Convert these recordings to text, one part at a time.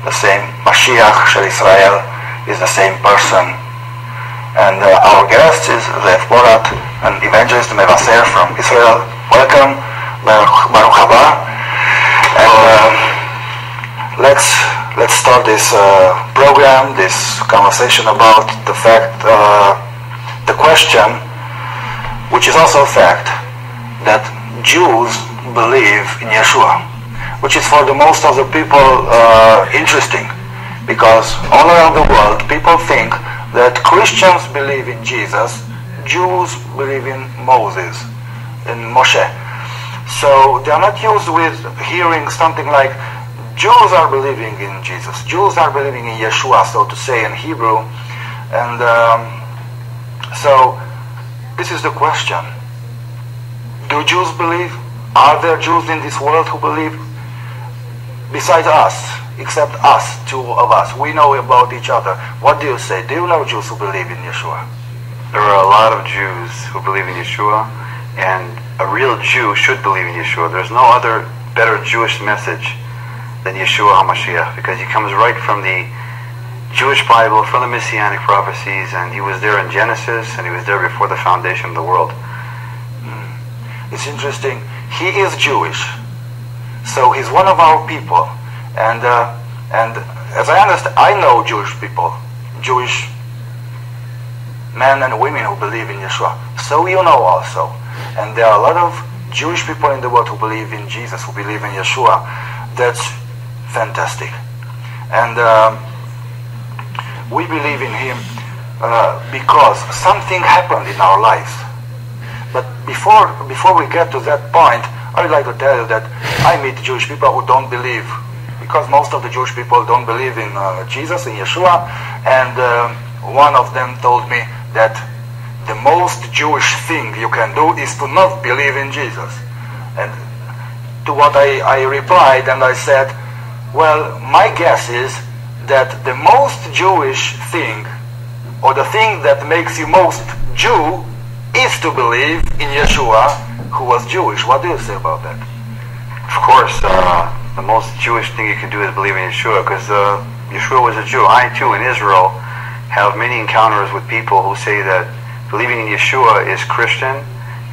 the same Mashiach Shel Israel is the same person. And our guest is Zev Porat, an evangelist Mevaser from Israel. Welcome, Baruch haba. And let's start this program, this conversation about the fact, the question, which is also a fact, that Jews believe in Yeshua, which is for the most of the people interesting, because all around the world people think that Christians believe in Jesus, Jews believe in Moses, in Moshe. So they are not used with hearing something like Jews are believing in Jesus, Jews are believing in Yeshua, so to say, in Hebrew. And so this is the question. Do Jews believe? Are there Jews in this world who believe? Besides us, except us, two of us, we know about each other. What do you say? Do you know Jews who believe in Yeshua? There are a lot of Jews who believe in Yeshua, and a real Jew should believe in Yeshua. There's no other better Jewish message than Yeshua HaMashiach, because he comes right from the Jewish Bible, from the Messianic prophecies, and he was there in Genesis, and he was there before the foundation of the world. It's interesting. He is Jewish, so he's one of our people, and as I understand, I know Jewish people, Jewish men and women who believe in Yeshua. So you know also, and there are a lot of Jewish people in the world who believe in Jesus, who believe in Yeshua. That's fantastic, and we believe in him because something happened in our lives. But before we get to that point, I would like to tell you that I meet Jewish people who don't believe, because most of the Jewish people don't believe in Jesus, in Yeshua, and one of them told me that the most Jewish thing you can do is to not believe in Jesus. And to what I replied, and I said, well, my guess is that the most Jewish thing, or the thing that makes you most Jew, is to believe in Yeshua, who was Jewish. What do you say about that? Of course, the most Jewish thing you can do is believe in Yeshua, because Yeshua was a Jew. I too, in Israel, have many encounters with people who say that believing in Yeshua is Christian,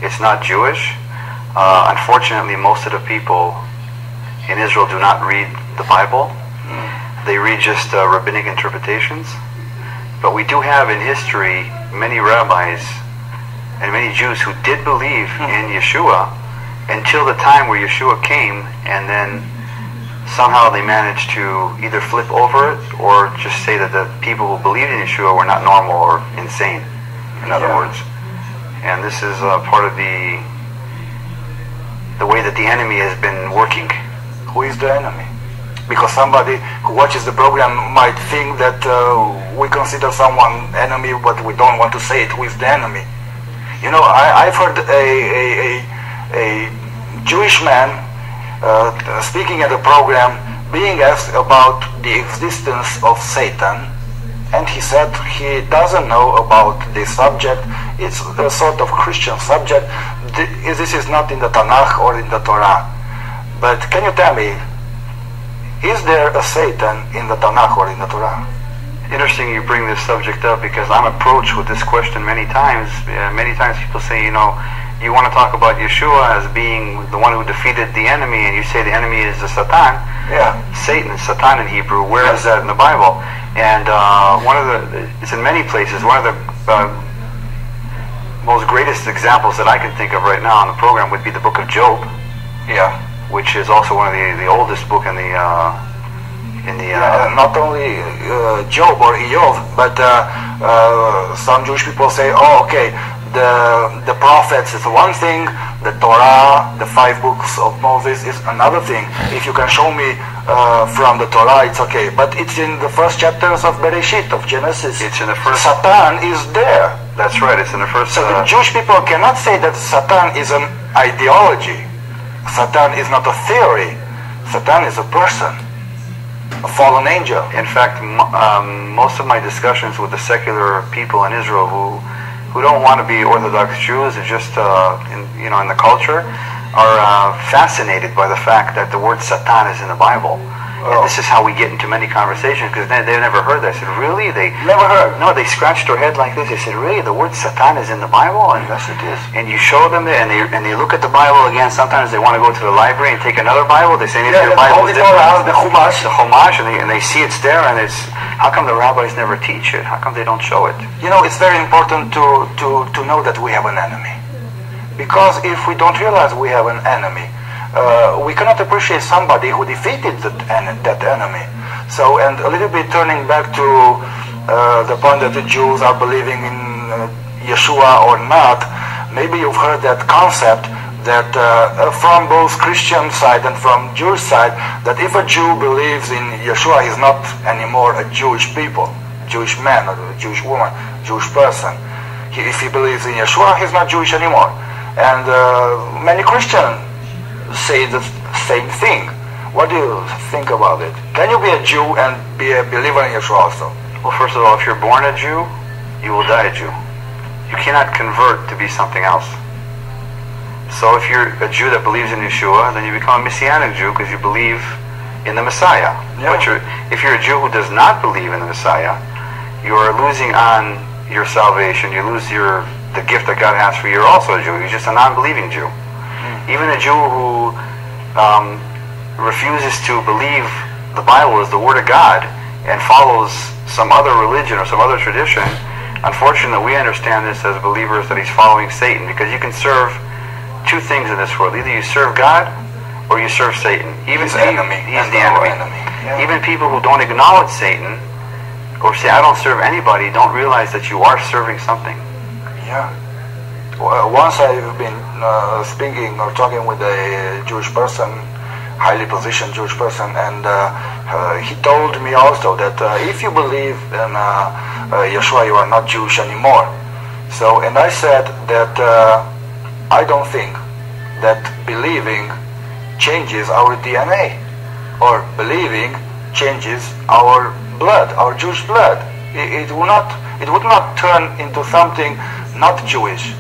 it's not Jewish. Unfortunately, most of the people in Israel do not read the Bible. They read just rabbinic interpretations. But we do have in history many rabbis and many Jews who did believe in Yeshua until the time where Yeshua came, and then somehow they managed to either flip over it or just say that the people who believed in Yeshua were not normal or insane, in other words. And this is part of the way that the enemy has been working. Who is the enemy? Because somebody who watches the program might think that we consider someone enemy, but we don't want to say it. Who is the enemy? You know, I've heard a Jewish man speaking at a program, being asked about the existence of Satan, and he said he doesn't know about this subject. It's a sort of Christian subject. This is not in the Tanakh or in the Torah. But can you tell me, is there a Satan in the Tanakh or in the Torah? Interesting you bring this subject up, because I'm approached with this question many times. Many times people say, you know, you want to talk about Yeshua as being the one who defeated the enemy, and you say the enemy is the Satan. Yeah. Satan is Satan in Hebrew. Where is that in the Bible? And it's in many places. One of the most greatest examples that I can think of right now on the program would be the book of Job. Yeah. Which is also one of the oldest book in the not only Job or Iyov, but some Jewish people say, oh, okay, the prophets is one thing, the Torah, the 5 books of Moses is another thing. If you can show me from the Torah, it's okay. But it's in the first chapters of Bereshit, of Genesis. It's in the first. Satan is there. That's right. It's in the first. So the Jewish people cannot say that Satan is an ideology. Satan is not a theory. Satan is a person, a fallen angel. In fact, most of my discussions with the secular people in Israel who don't want to be Orthodox Jews, and just in the culture, are fascinated by the fact that the word Satan is in the Bible. And this is how we get into many conversations, because they've never heard that. I said, really? They Never heard. No, they scratched their head like this. They said, really? The word Satan is in the Bible? And Yes, it is. and you show them it, and they look at the Bible again. Sometimes they want to go to the library and take another Bible. They say, maybe Yeah, the Bible the is different. Torah, the Chumash. The Chumash, and they see it's there, and it's, how come the rabbis never teach it? How come they don't show it? You know, it's very important to know that we have an enemy. Because if we don't realize we have an enemy, we cannot appreciate somebody who defeated that enemy. So, and a little bit turning back to the point that the Jews are believing in Yeshua or not, maybe you've heard that concept that from both Christian side and from Jewish side, that if a Jew believes in Yeshua, he's not anymore a Jewish people, Jewish man or a Jewish woman, Jewish person. If he believes in Yeshua, he's not Jewish anymore. And many Christians say the same thing. What do you think about it? Can you be a Jew and be a believer in Yeshua also? Well, first of all, if you're born a Jew, you will die a Jew. You cannot convert to be something else. So if you're a Jew that believes in Yeshua, then you become a Messianic Jew because you believe in the Messiah. Yeah. But if you're a Jew who does not believe in the Messiah, you are losing on your salvation. You lose the gift that God has for you. You're also a Jew. You're just a non-believing Jew. Even a Jew who refuses to believe the Bible is the Word of God and follows some other religion or some other tradition, unfortunately we understand this as believers that he's following Satan, because you can serve two things in this world. Either you serve God or you serve Satan. Even He's the enemy. He's That's the our enemy. Yeah. Even people who don't acknowledge Satan or say, I don't serve anybody, don't realize that you are serving something. Yeah. Well, once I've been speaking or talking with a Jewish person, highly positioned Jewish person, and he told me also that if you believe in Yeshua, you are not Jewish anymore. So, and I said that I don't think that believing changes our DNA, or believing changes our blood, our Jewish blood. It would not turn into something not Jewish.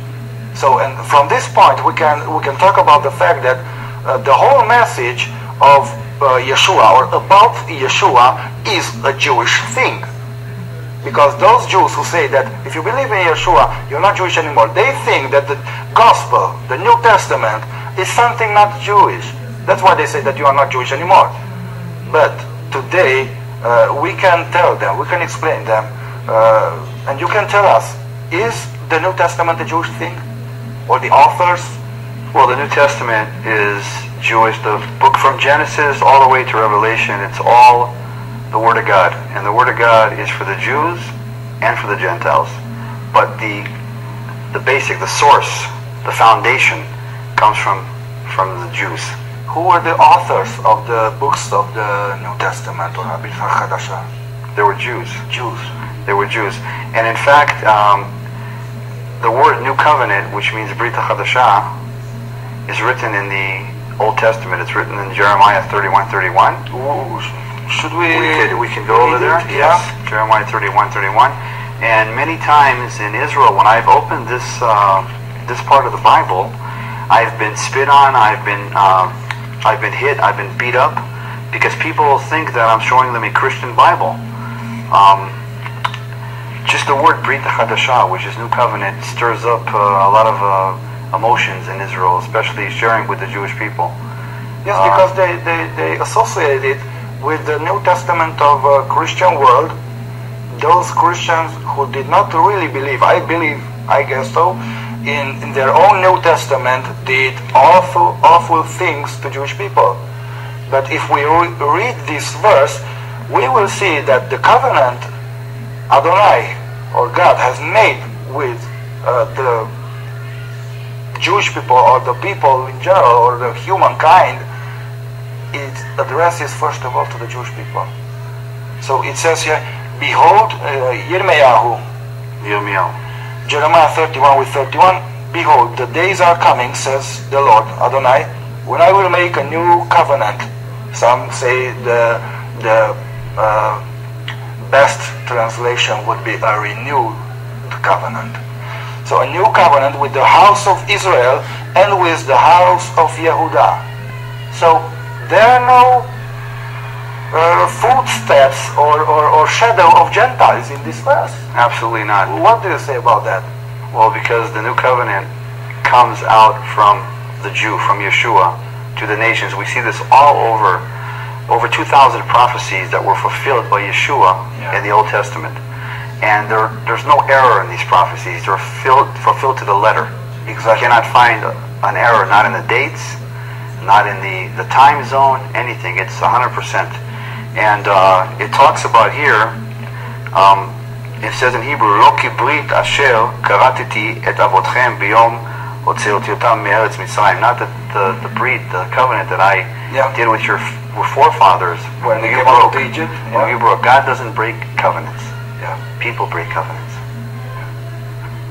So, and from this point, we can talk about the fact that the whole message of Yeshua, or about Yeshua, is a Jewish thing. Because those Jews who say that if you believe in Yeshua, you're not Jewish anymore, they think that the Gospel, the New Testament, is something not Jewish. That's why they say that you are not Jewish anymore. But today, we can tell them, we can explain them, and you can tell us, is the New Testament a Jewish thing? Or the authors? Well, the New Testament is Jewish. The book from Genesis all the way to Revelation, it's all the Word of God. And the Word of God is for the Jews and for the Gentiles. But the basic, the source, the foundation comes from the Jews. Who were the authors of the books of the New Testament, or Habit HaChadashah? They were Jews. Jews. They were Jews. And in fact, the word New Covenant, which means Brit HaChadashah, is written in the Old Testament. It's written in Jeremiah 31:31. Ooh, should we? We can go over there. Yeah. Yes. Jeremiah 31:31. And many times in Israel, when I've opened this part of the Bible, I've been spit on. I've been hit. I've been beat up, because people think that I'm showing them a Christian Bible. Just the word Brit HaChadashah, which is New Covenant, stirs up a lot of emotions in Israel, especially sharing with the Jewish people. Yes, because they associate it with the New Testament of Christian world. Those Christians who did not really believe, I guess so, in their own New Testament, did awful things to Jewish people. But if we read this verse, we will see that the covenant Adonai, or God, has made with the Jewish people, or the people in general, or the humankind, it addresses first of all to the Jewish people. So it says here, behold, Yirmiyahu, Jeremiah 31:31, behold, the days are coming, says the Lord Adonai, when I will make a new covenant. Some say the best translation would be a renewed covenant. So a new covenant with the house of Israel and with the house of Yehudah. So there are no footsteps or shadow of Gentiles in this verse. Absolutely not. What do you say about that? Well, because the new covenant comes out from the Jew, from Yeshua, to the nations. We see this all over 2,000 prophecies that were fulfilled by Yeshua in the Old Testament. And there's no error in these prophecies. They're fulfilled to the letter. Exactly. You cannot find an error, not in the dates, not in the time zone, anything. It's 100%. And it talks about here, it says in Hebrew, "Lo ki brit asher karatiti et avotchem biyom hotzeoti otam me'eretz Mitzrayim." Not the breed, the covenant that I did with your forefathers when they came out of Egypt. When you broke. God doesn't break covenants. Yeah. People break covenants.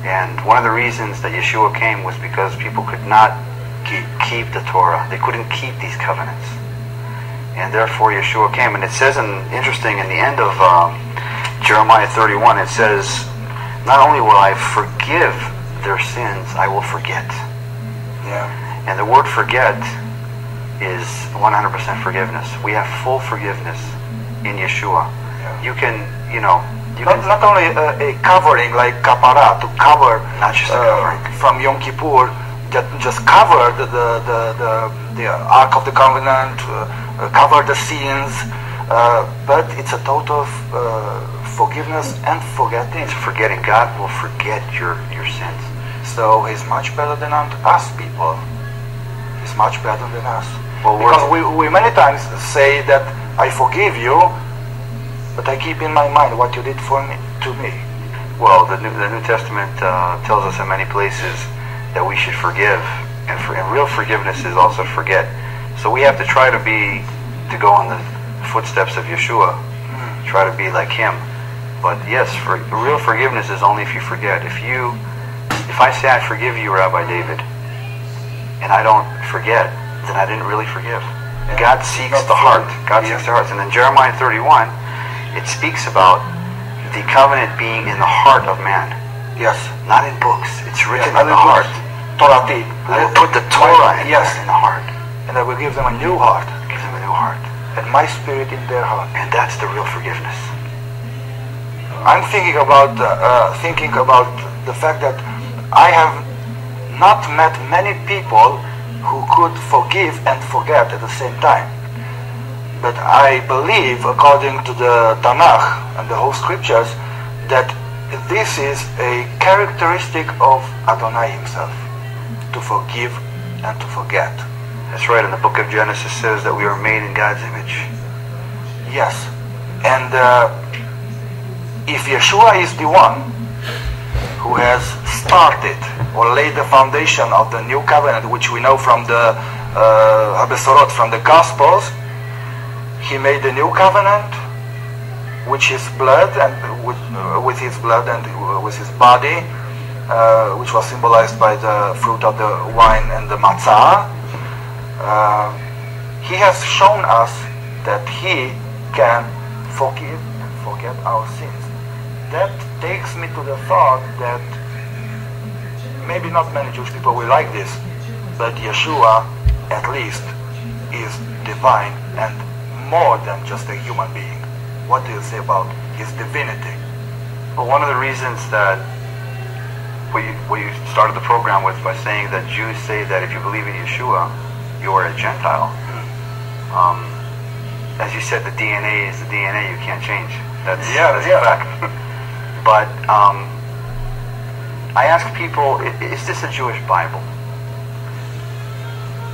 And one of the reasons that Yeshua came was because people could not keep the Torah. They couldn't keep these covenants. And therefore Yeshua came. And it says, interesting, in the end of Jeremiah 31, it says, "Not only will I forgive their sins, I will forget." Yeah. And the word forget is 100% forgiveness. We have full forgiveness in Yeshua. Yeah. You can, not only a covering like kapara to cover, not just a covering from Yom Kippur, that just cover the Ark of the Covenant, cover the sins, but it's a total forgiveness and forgetting. It's forgetting. God will forget your sins. So He's much better than us people. He's much better than us. Well, because we many times say that I forgive you, but I keep in my mind what you did to me. Well, the New Testament tells us in many places that we should forgive, and real forgiveness is also forget. So we have to try to go in the footsteps of Yeshua, try to be like Him. But yes, real forgiveness is only if you forget. If I say I forgive you, Rabbi David, and I don't forget, then I didn't really forgive. Yeah. God seeks the heart. God seeks the hearts. And in Jeremiah 31, it speaks about the covenant being in the heart of man. Yes. Not in books. It's written in the heart. Torah. I will put the Torah in the heart. And I will give them a new heart. Give them a new heart. And my spirit in their heart. And that's the real forgiveness. I'm thinking about the fact that I have not met many people who could forgive and forget at the same time. But I believe, according to the Tanakh and the whole scriptures, that this is a characteristic of Adonai Himself, to forgive and to forget. That's right. In the book of Genesis says that we are made in God's image. Yes. And if Yeshua is the one who has started or laid the foundation of the new covenant, which we know from the Habesorot, from the Gospels, He made the new covenant, which is blood, and with His blood and with His body, which was symbolized by the fruit of the wine and the matzah. He has shown us that He can forgive and forget our sins. That takes me to the thought that maybe not many Jewish people will like this, but Yeshua at least is divine and more than just a human being. What do you say about His divinity? Well, one of the reasons that we started the program with by saying that Jews say that if you believe in Yeshua, you are a Gentile. As you said, the DNA is the DNA. You can't change. That's a fact. But I ask people, is this a Jewish Bible?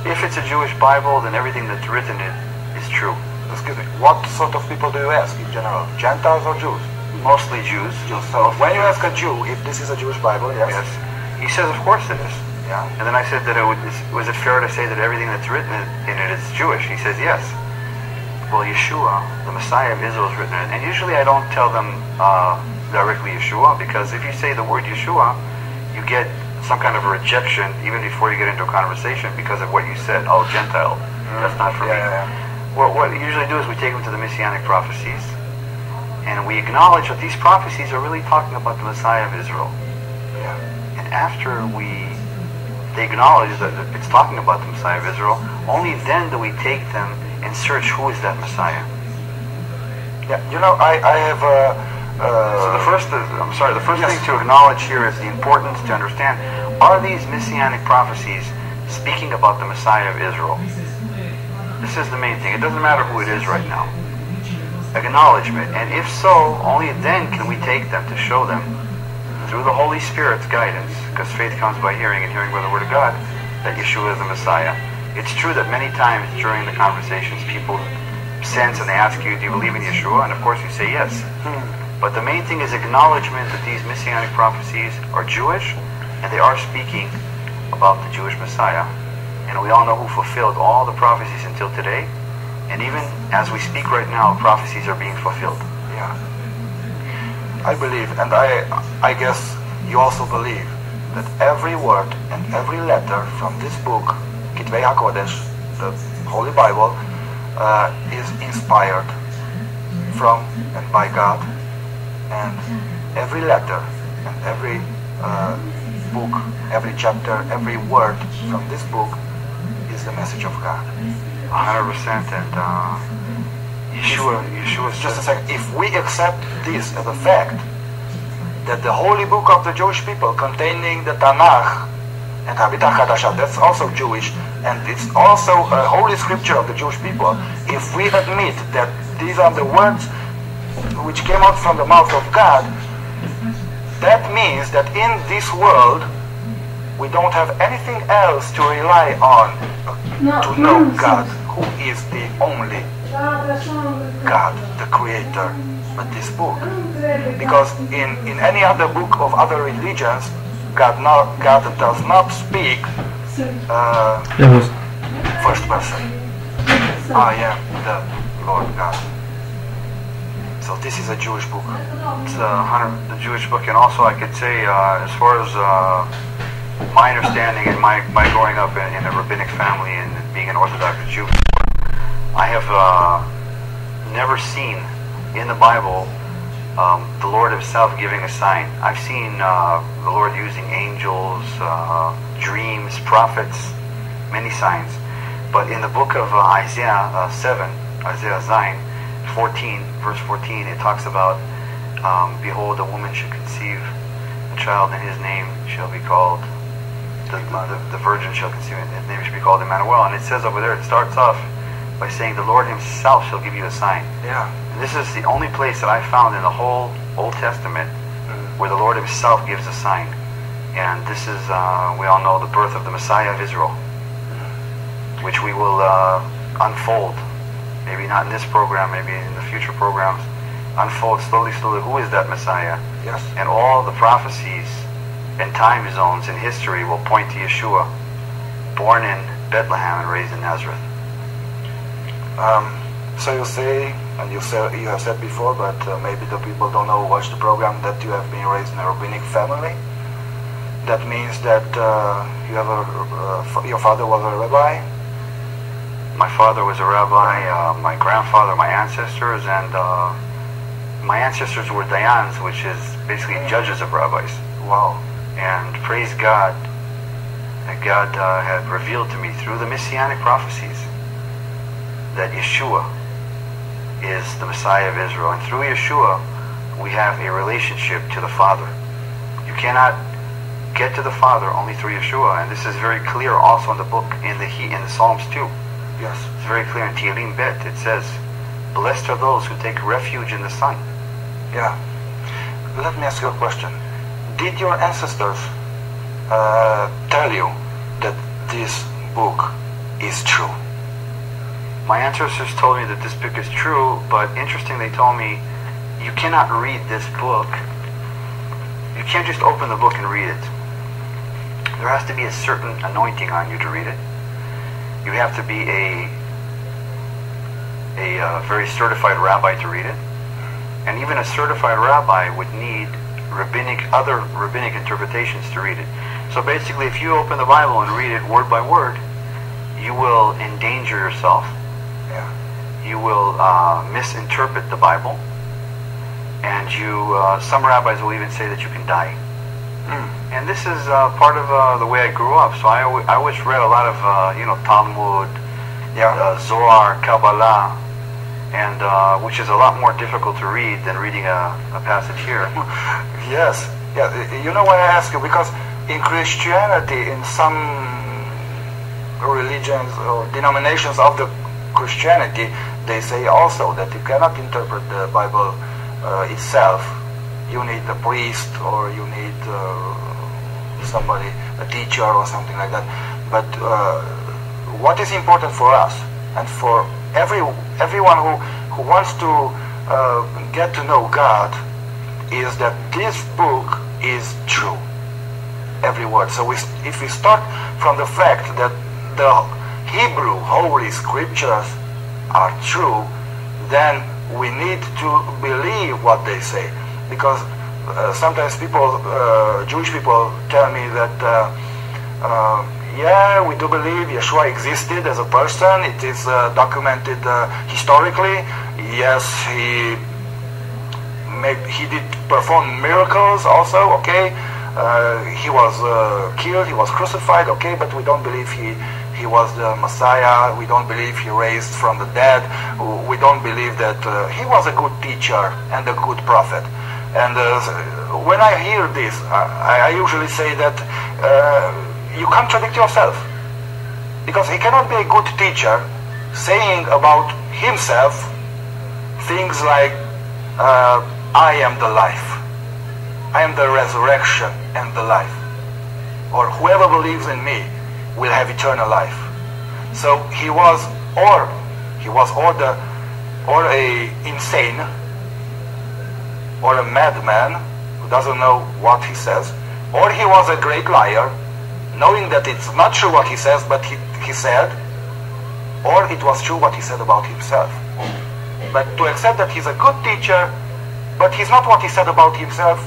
If it's a Jewish Bible, then everything that's written in it is true. Excuse me, what sort of people do you ask in general? Gentiles or Jews? Mostly Jews. So when you ask a Jew if this is a Jewish Bible, yes. He says, of course it is. Yeah. And then I said that was it fair to say that everything that's written in it is Jewish? He says, yes. Well, Yeshua, the Messiah of Israel, is written in it. And usually I don't tell them directly Yeshua, because if you say the word Yeshua, you get some kind of a rejection even before you get into a conversation because of what you said. Oh, Gentile. That's not for me. Well, what we usually do is we take them to the Messianic prophecies, and we acknowledge that these prophecies are really talking about the Messiah of Israel. Yeah. And after they acknowledge that it's talking about the Messiah of Israel, only then do we take them and search who is that Messiah. Yeah, you know, I have So the first Yes. thing to acknowledge here is the importance to understand, are these messianic prophecies speaking about the Messiah of Israel? This is the main thing. It doesn't matter who it is right now. Acknowledgement. And if so, only then can we take them to show them through the Holy Spirit's guidance, because faith comes by hearing and hearing by the Word of God, that Yeshua is the Messiah. It's true that many times during the conversations people sense and they ask you, do you believe in Yeshua? And of course you say yes. But the main thing is acknowledgement that these messianic prophecies are Jewish and they are speaking about the Jewish Messiah. And we all know who fulfilled all the prophecies until today. And even as we speak right now, prophecies are being fulfilled. Yeah. I believe, and I guess you also believe, that every word and every letter from this book, Kitvei HaKodesh, the Holy Bible, is inspired from and by God. And every letter and every book, every chapter, every word from this book is the message of God. 100%. And Yeshua Just a second. If we accept this as a fact, that the holy book of the Jewish people containing the Tanakh and Habitah Hadashah, that's also Jewish, and it's also a holy scripture of the Jewish people, if we admit that these are the words which came out from the mouth of God, that means that in this world we don't have anything else to rely on to know God, who is the only God, the creator, but this book. Because in any other book of other religions, God does not speak first person. I am the Lord God. So this is a Jewish book. It's the Jewish book, and also I could say, as far as my understanding and my growing up in a rabbinic family and being an Orthodox Jew, I have never seen in the Bible the Lord Himself giving a sign. I've seen the Lord using angels, dreams, prophets, many signs. But in the book of Isaiah 7, Isaiah 14, verse 14, it talks about, behold, a woman shall conceive a child, and his name shall be called, the virgin shall conceive, and his name shall be called Emmanuel. And it says over there, it starts off by saying, the Lord Himself shall give you a sign. Yeah. And this is the only place that I found in the whole Old Testament where the Lord Himself gives a sign. And this is, we all know, the birth of the Messiah of Israel, which we will unfold. Maybe not in this program, maybe in the future programs. Unfold slowly. Who is that Messiah? Yes. And all the prophecies and time zones in history will point to Yeshua, born in Bethlehem and raised in Nazareth. So you say, and you have said before, but maybe the people don't know who watch the program, that you have been raised in a rabbinic family. That means that you have your father was a rabbi. My father was a rabbi, my grandfather, my ancestors, and my ancestors were Dayans, which is basically judges of rabbis. Wow. And praise God that God had revealed to me through the Messianic prophecies that Yeshua is the Messiah of Israel. And through Yeshua, we have a relationship to the Father. You cannot get to the Father only through Yeshua. And this is very clear also in the book, in the Psalms too. Yes. It's very clear in Tehillim Bet. It says, blessed are those who take refuge in the Son. Yeah. Let me ask you a question. Did your ancestors tell you that this book is true? My ancestors told me that this book is true, but interesting, they told me, you cannot read this book. You can't just open the book and read it. There has to be a certain anointing on you to read it. You have to be a very certified rabbi to read it. And even a certified rabbi would need other rabbinic interpretations to read it. So basically, if you open the Bible and read it word by word, you will endanger yourself. Yeah. You will misinterpret the Bible, and some rabbis will even say that you can die. And this is part of the way I grew up. So I always read a lot of Talmud, Zohar, Kabbalah, and which is a lot more difficult to read than reading a passage here. Yes. Yeah. You know why I ask you? Because in Christianity, in some religions or denominations of the Christianity, they say also that you cannot interpret the Bible itself. You need a priest, or you need somebody, a teacher or something like that. But what is important for us and for everyone who wants to get to know God is that this book is true. Every word. So if we start from the fact that the Hebrew Holy Scriptures are true, then we need to believe what they say. Because sometimes people, Jewish people, tell me that yeah, we do believe Yeshua existed as a person. It is documented historically. Yes, he did perform miracles also. Okay, he was killed. He was crucified. Okay, but we don't believe he was the Messiah. We don't believe he raised from the dead. We don't believe that he was a good teacher and a good prophet. And when I hear this, I usually say that you contradict yourself, because he cannot be a good teacher saying about himself things like I am the life, I am the resurrection and the life, or whoever believes in me will have eternal life. So he was or a insane, or a madman who doesn't know what he says, or he was a great liar, knowing that it's not true what he says, but he said, or it was true what he said about himself. But to accept that he's a good teacher, but he's not what he said about himself,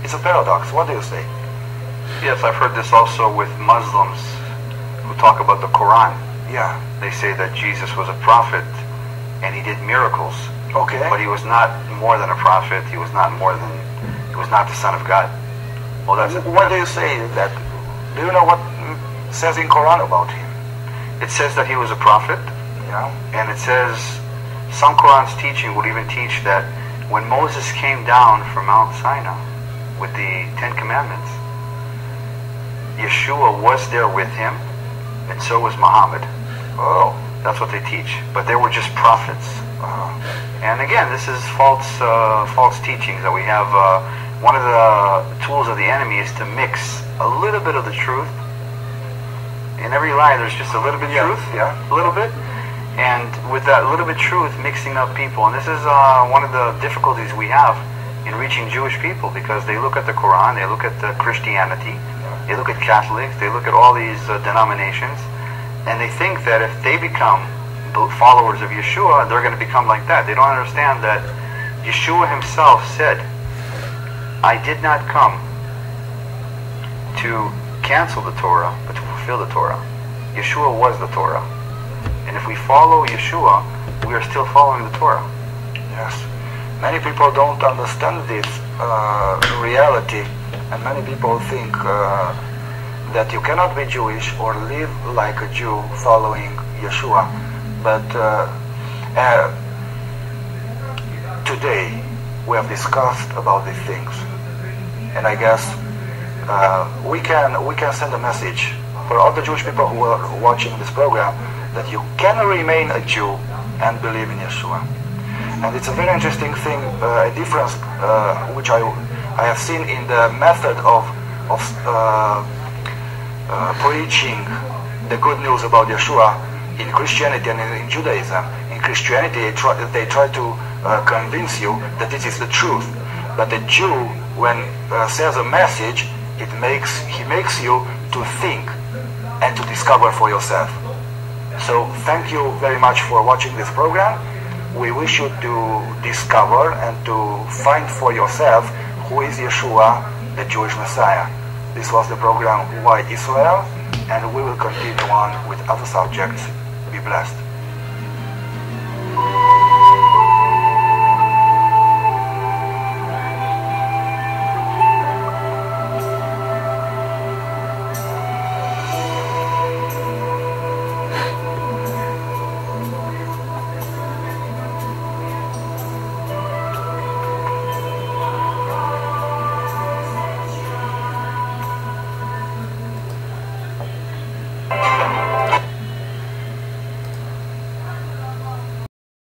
it's a paradox. What do you say? Yes, I've heard this also with Muslims who talk about the Quran. Yeah. They say that Jesus was a prophet and he did miracles. Okay. But he was not more than a prophet. He was not the Son of God. Well, that's it. What do you say that? Do you know what it says in Quran about him? It says that he was a prophet. Yeah. And it says, some Quran's teaching would even teach that when Moses came down from Mount Sinai with the 10 Commandments, Yeshua was there with him, and so was Muhammad. Oh. That's what they teach. But they were just prophets. And again, this is false teachings that we have. One of the tools of the enemy is to mix a little bit of the truth. In every lie, there's just a little bit of truth, a little bit. And with that little bit of truth, mixing up people. And this is one of the difficulties we have in reaching Jewish people, because they look at the Quran, they look at the Christianity, they look at Catholics, they look at all these denominations, and they think that if they become followers of Yeshua, they're going to become like that. They don't understand that Yeshua himself said, I did not come to cancel the Torah, but to fulfill the Torah. Yeshua was the Torah. And if we follow Yeshua, we are still following the Torah. Yes. Many people don't understand this reality, and many people think that you cannot be Jewish or live like a Jew following Yeshua. But today we have discussed about these things, and I guess we can send a message for all the Jewish people who are watching this program that you can remain a Jew and believe in Yeshua. And it's a very interesting thing, a difference which I have seen in the method of preaching the good news about Yeshua in Christianity and in Judaism. In Christianity, they try to convince you that this is the truth. But a Jew, when says a message, he makes you to think and to discover for yourself. So thank you very much for watching this program. We wish you to discover and to find for yourself who is Yeshua, the Jewish Messiah. This was the program Why Israel, and we will continue on with other subjects. Be blessed.